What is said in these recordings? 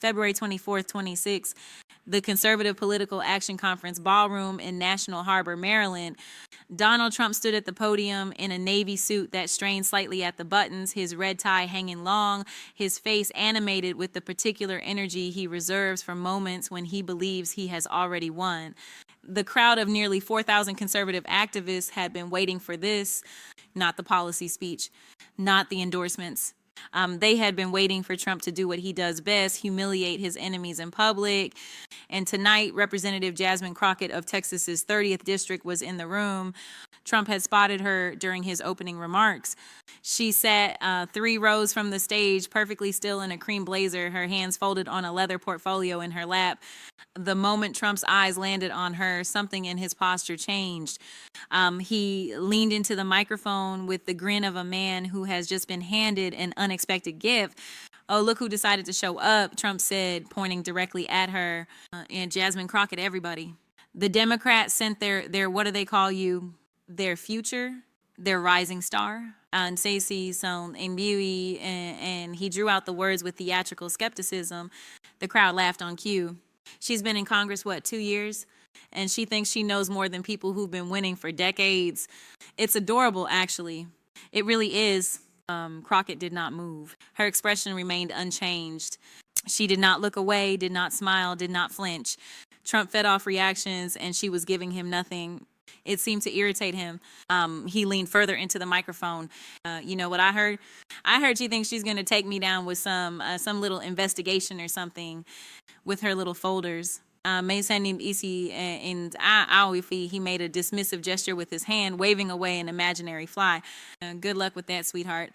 February 24th, 26, the Conservative Political Action Conference ballroom in National Harbor, Maryland. Donald Trump stood at the podium in a navy suit that strained slightly at the buttons, his red tie hanging long, his face animated with the particular energy he reserves for moments when he believes he has already won. The crowd of nearly 4,000 conservative activists had been waiting for this, not the policy speech, not the endorsements. They had been waiting for Trump to do what he does best, humiliate his enemies in public. And tonight, Representative Jasmine Crockett of Texas's 30th district was in the room. Trump had spotted her during his opening remarks. She sat 3 rows from the stage, perfectly still in a cream blazer, her hands folded on a leather portfolio in her lap. The moment Trump's eyes landed on her, something in his posture changed. He leaned into the microphone with the grin of a man who has just been handed an unexpected gift. "Oh, look who decided to show up," Trump said, pointing directly at her. And Jasmine Crockett, everybody. The Democrats sent their what do they call you? Their future, their rising star. And Stacey son imbuí, and he drew out the words with theatrical skepticism. The crowd laughed on cue. She's been in Congress, 2 years? And she thinks she knows more than people who've been winning for decades. It's adorable, actually. It really is. Crockett did not move. Her expression remained unchanged. She did not look away, did not smile, did not flinch. Trump fed off reactions, and she was giving him nothing. It seemed to irritate him. He leaned further into the microphone. You know what I heard? I heard she thinks she's going to take me down with some little investigation or something with her little folders. He made a dismissive gesture with his hand, waving away an imaginary fly. Good luck with that, sweetheart.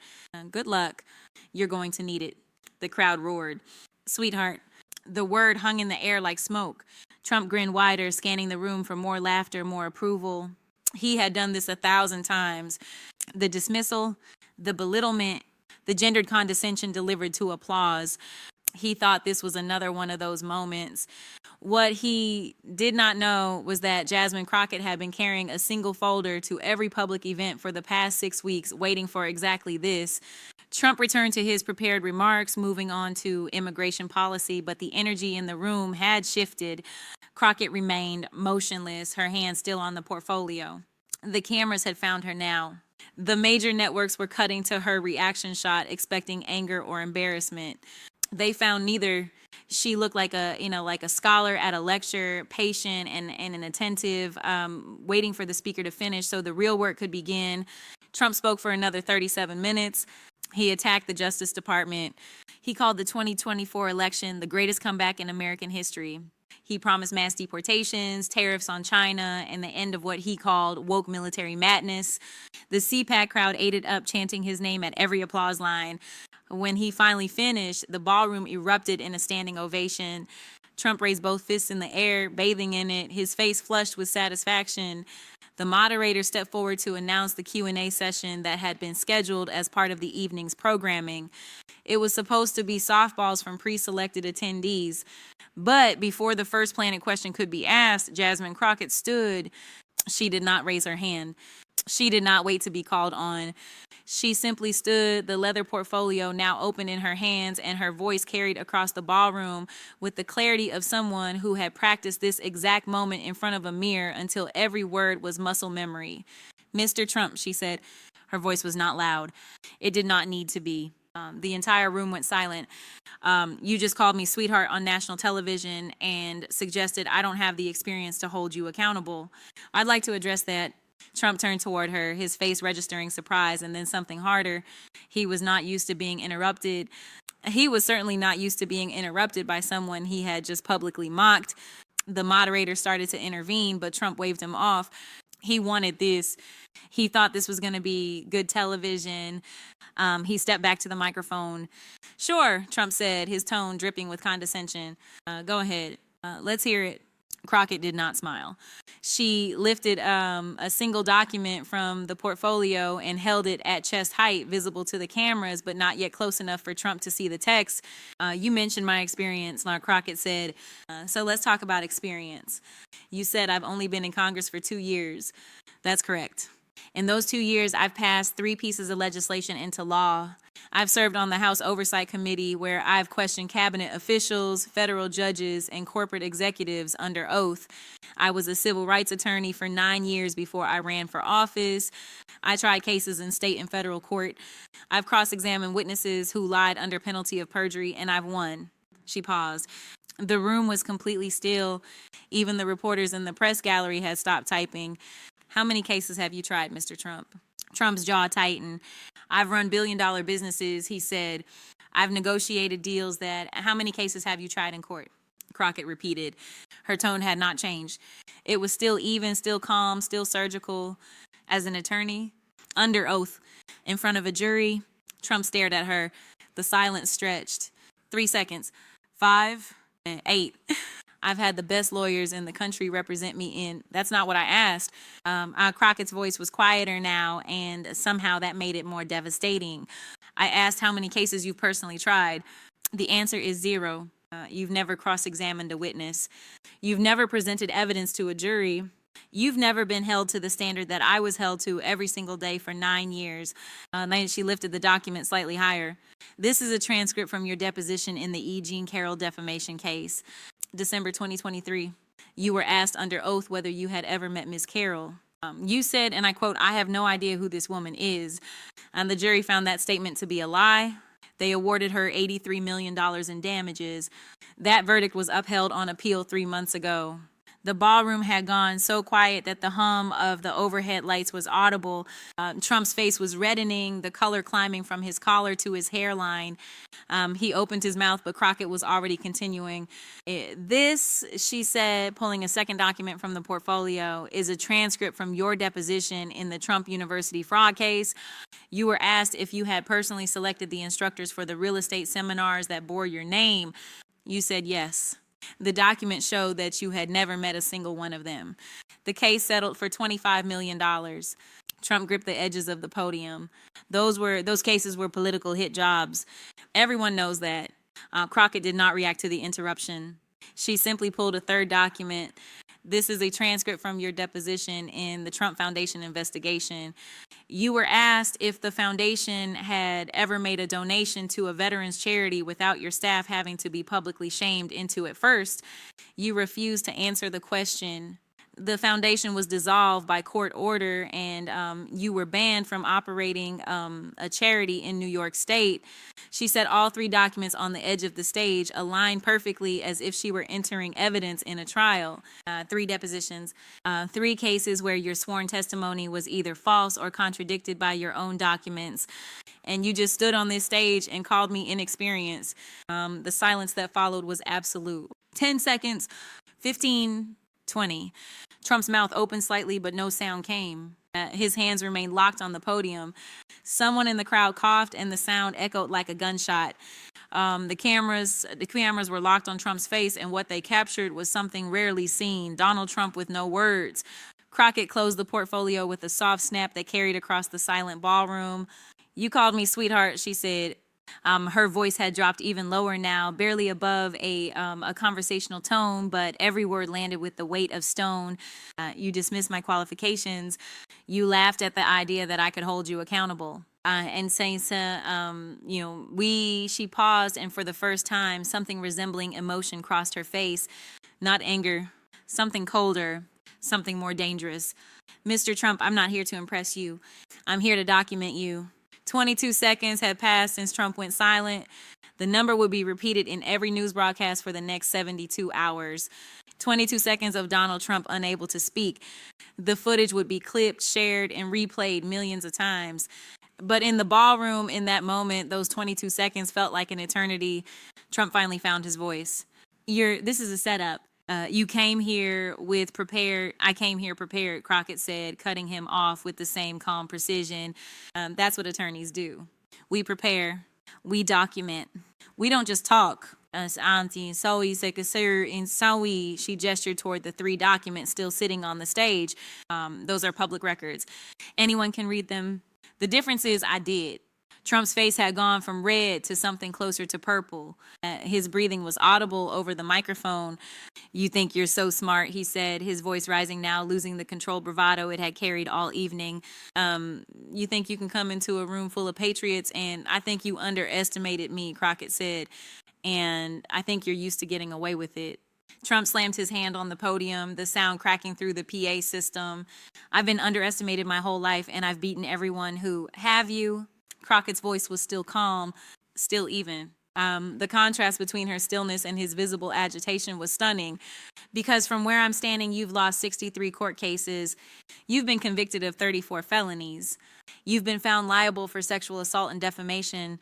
Good luck. You're going to need it. The crowd roared. Sweetheart. The word hung in the air like smoke. Trump grinned wider, scanning the room for more laughter, more approval. He had done this 1,000 times. The dismissal, the belittlement, the gendered condescension delivered to applause. He thought this was another one of those moments. What he did not know was that Jasmine Crockett had been carrying a single folder to every public event for the past 6 weeks, waiting for exactly this. Trump returned to his prepared remarks, moving on to immigration policy, but the energy in the room had shifted. Crockett remained motionless, her hand still on the portfolio. The cameras had found her now. The major networks were cutting to her reaction shot, expecting anger or embarrassment. They found neither. She looked like a scholar at a lecture, patient and attentive, waiting for the speaker to finish so the real work could begin. Trump spoke for another 37 minutes. He attacked the Justice Department. He called the 2024 election the greatest comeback in American history. He promised mass deportations, tariffs on China, and the end of what he called woke military madness. The CPAC crowd ate it up, chanting his name at every applause line. When he finally finished, the ballroom erupted in a standing ovation. Trump raised both fists in the air, bathing in it, his face flushed with satisfaction. The moderator stepped forward to announce the Q&A session that had been scheduled as part of the evening's programming. It was supposed to be softballs from pre-selected attendees. But before the first planted question could be asked, Jasmine Crockett stood. She did not raise her hand. She did not wait to be called on. She simply stood, the leather portfolio now open in her hands, and her voice carried across the ballroom with the clarity of someone who had practiced this exact moment in front of a mirror until every word was muscle memory. "Mr. Trump," she said. Her voice was not loud. It did not need to be. The entire room went silent. "You just called me sweetheart on national television and suggested I don't have the experience to hold you accountable. I'd like to address that." Trump turned toward her, his face registering surprise and then something harder. He was not used to being interrupted. He was certainly not used to being interrupted by someone he had just publicly mocked. The moderator started to intervene, but Trump waved him off. He wanted this. He thought this was going to be good television. He stepped back to the microphone. "Sure," Trump said, his tone dripping with condescension. "Go ahead. Let's hear it." Crockett did not smile. She lifted a single document from the portfolio and held it at chest height, visible to the cameras, but not yet close enough for Trump to see the text. "You mentioned my experience," Crockett said. "So let's talk about experience. You said I've only been in Congress for 2 years. That's correct. In those 2 years, I've passed 3 pieces of legislation into law. I've served on the House Oversight Committee where I've questioned cabinet officials, federal judges, and corporate executives under oath. I was a civil rights attorney for 9 years before I ran for office. I tried cases in state and federal court. I've cross-examined witnesses who lied under penalty of perjury, and I've won. She paused. The room was completely still. Even the reporters in the press gallery had stopped typing. How many cases have you tried, Mr. Trump? Trump's jaw tightened. I've run billion-dollar businesses, he said. I've negotiated deals that... How many cases have you tried in court? Crockett repeated. Her tone had not changed. It was still even, still calm, still surgical. As an attorney, under oath, in front of a jury, Trump stared at her. The silence stretched. 3 seconds. 5, 8. I've had the best lawyers in the country represent me in. That's not what I asked. Crockett's voice was quieter now, and somehow that made it more devastating. I asked how many cases you've personally tried. The answer is 0. You've never cross-examined a witness. You've never presented evidence to a jury. You've never been held to the standard that I was held to every single day for 9 years. Then she lifted the document slightly higher. This is a transcript from your deposition in the E. Jean Carroll defamation case. December 2023. You were asked under oath whether you had ever met Ms. Carroll. You said, and I quote, "I have no idea who this woman is." And the jury found that statement to be a lie. They awarded her $83 million in damages. That verdict was upheld on appeal 3 months ago. The ballroom had gone so quiet that the hum of the overhead lights was audible. Trump's face was reddening, the color climbing from his collar to his hairline. He opened his mouth, but Crockett was already continuing. This, she said, pulling a second document from the portfolio, is a transcript from your deposition in the Trump University fraud case. You were asked if you had personally selected the instructors for the real estate seminars that bore your name. You said yes. The document showed that you had never met a single one of them. The case settled for $25 million. Trump gripped the edges of the podium. Those cases were political hit jobs. Everyone knows that. Crockett did not react to the interruption. She simply pulled a third document. This is a transcript from your deposition in the Trump Foundation investigation. You were asked if the foundation had ever made a donation to a veterans charity without your staff having to be publicly shamed into it first. You refused to answer the question. The foundation was dissolved by court order, and you were banned from operating a charity in New York State. She said all 3 documents on the edge of the stage aligned perfectly as if she were entering evidence in a trial. 3 depositions, 3 cases where your sworn testimony was either false or contradicted by your own documents. And you just stood on this stage and called me inexperienced. The silence that followed was absolute. 10 seconds, 15, 20. Trump's mouth opened slightly, but no sound came. His hands remained locked on the podium. Someone in the crowd coughed, and the sound echoed like a gunshot. The cameras were locked on Trump's face, and what they captured was something rarely seen. Donald Trump with no words. Crockett closed the portfolio with a soft snap that carried across the silent ballroom. You called me sweetheart, she said. Her voice had dropped even lower now, barely above a conversational tone, but every word landed with the weight of stone. You dismissed my qualifications. You laughed at the idea that I could hold you accountable. And saying, she paused, and for the first time, something resembling emotion crossed her face. Not anger, something colder, something more dangerous. Mr. Trump, I'm not here to impress you. I'm here to document you. 22 seconds had passed since Trump went silent. The number would be repeated in every news broadcast for the next 72 hours. 22 seconds of Donald Trump unable to speak. The footage would be clipped, shared, and replayed millions of times. But in the ballroom, in that moment, those 22 seconds felt like an eternity. Trump finally found his voice. This is a setup. You came here prepared, Crockett said, cutting him off with the same calm precision. That's what attorneys do. We prepare, we document. We don't just talk. She gestured toward the 3 documents still sitting on the stage. Those are public records. Anyone can read them. The difference is I did. Trump's face had gone from red to something closer to purple. His breathing was audible over the microphone. "You think you're so smart," he said, his voice rising now, losing the controlled bravado it had carried all evening. "You think you can come into a room full of patriots, and I think you underestimated me," Crockett said, "and I think you're used to getting away with it." Trump slammed his hand on the podium, the sound cracking through the PA system. "I've been underestimated my whole life, and I've beaten everyone who—" "Have you?" Crockett's voice was still calm, still even. The contrast between her stillness and his visible agitation was stunning. "Because from where I'm standing, you've lost 63 court cases. You've been convicted of 34 felonies. You've been found liable for sexual assault and defamation.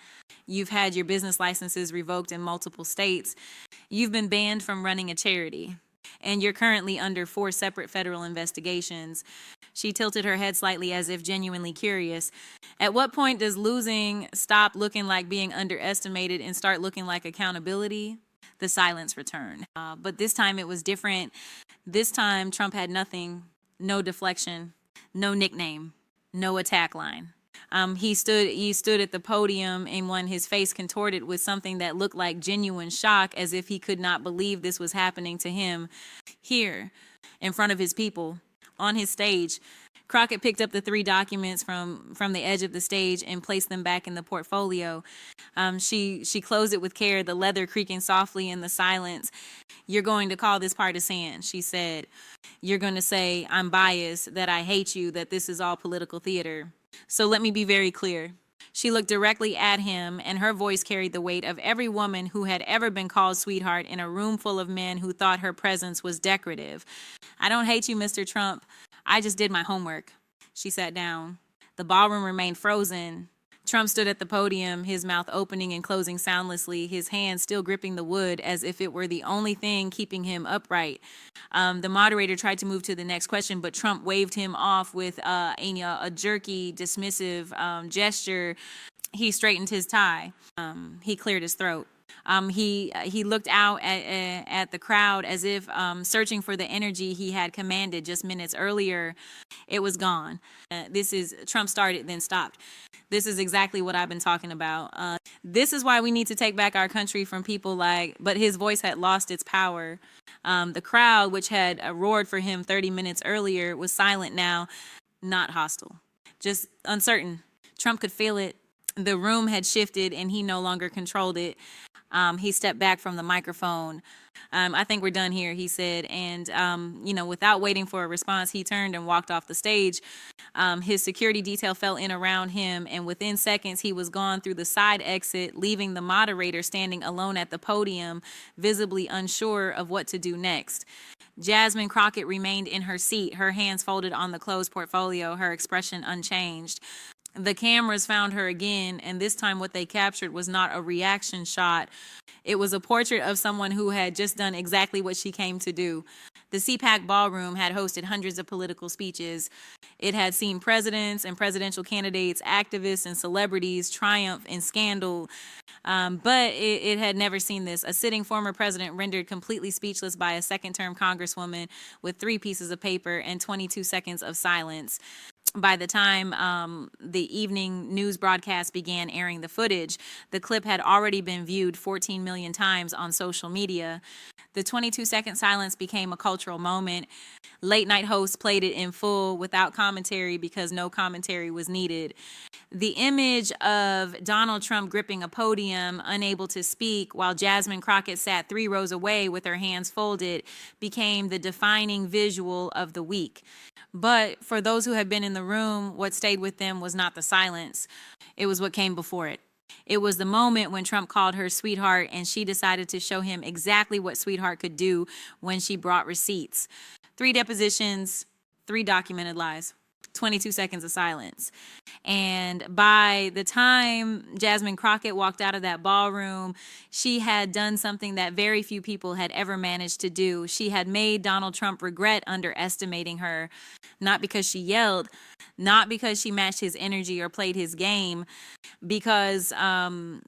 You've had your business licenses revoked in multiple states. You've been banned from running a charity. And you're currently under 4 separate federal investigations." She tilted her head slightly as if genuinely curious. "At what point does losing stop looking like being underestimated and start looking like accountability?" The silence returned. But this time it was different. This time Trump had nothing, no deflection, no nickname, no attack line. He stood at the podium, and when his face contorted with something that looked like genuine shock, as if he could not believe this was happening to him, here, in front of his people, on his stage. Crockett picked up the 3 documents from the edge of the stage and placed them back in the portfolio. She closed it with care, the leather creaking softly in the silence. "You're going to call this partisan," she said. "You're going to say I'm biased, that I hate you, that this is all political theater. So let me be very clear." She looked directly at him, and her voice carried the weight of every woman who had ever been called sweetheart in a room full of men who thought her presence was decorative. "I don't hate you, Mr. Trump. I just did my homework." She sat down. The ballroom remained frozen. Trump stood at the podium, his mouth opening and closing soundlessly, his hand still gripping the wood as if it were the only thing keeping him upright. The moderator tried to move to the next question, but Trump waved him off with a jerky, dismissive gesture. He straightened his tie. He cleared his throat. He looked out at the crowd as if searching for the energy he had commanded just minutes earlier. It was gone. Trump started, then stopped. "This is exactly what I've been talking about. This is why we need to take back our country from people like—" But his voice had lost its power. The crowd, which had roared for him 30 minutes earlier, was silent now, not hostile, just uncertain. Trump could feel it. The room had shifted, and he no longer controlled it. He stepped back from the microphone. "I think we're done here," he said. And, without waiting for a response, he turned and walked off the stage. His security detail fell in around him, and within seconds, he was gone through the side exit, leaving the moderator standing alone at the podium, visibly unsure of what to do next. Jasmine Crockett remained in her seat, her hands folded on the closed portfolio, her expression unchanged. The cameras found her again, and this time what they captured was not a reaction shot. It was a portrait of someone who had just done exactly what she came to do. The CPAC ballroom had hosted hundreds of political speeches. It had seen presidents and presidential candidates, activists and celebrities triumph in scandal. But it had never seen this. A sitting former president rendered completely speechless by a second-term congresswoman with 3 pieces of paper and 22 seconds of silence. By the time the evening news broadcast began airing the footage, the clip had already been viewed 14 million times on social media. The 22-second silence became a cultural moment. Late-night hosts played it in full without commentary because no commentary was needed. The image of Donald Trump gripping a podium, unable to speak, while Jasmine Crockett sat 3 rows away with her hands folded, became the defining visual of the week. But for those who had been in the room, what stayed with them was not the silence. It was what came before it. It was the moment when Trump called her sweetheart, and she decided to show him exactly what sweetheart could do when she brought receipts. 3 depositions, 3 documented lies, 22 seconds of silence. And by the time Jasmine Crockett walked out of that ballroom, she had done something that very few people had ever managed to do. She had made Donald Trump regret underestimating her, not because she yelled, not because she matched his energy or played his game, because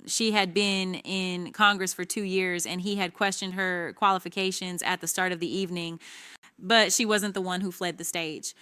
she had been in Congress for 2 years and he had questioned her qualifications at the start of the evening, but she wasn't the one who fled the stage.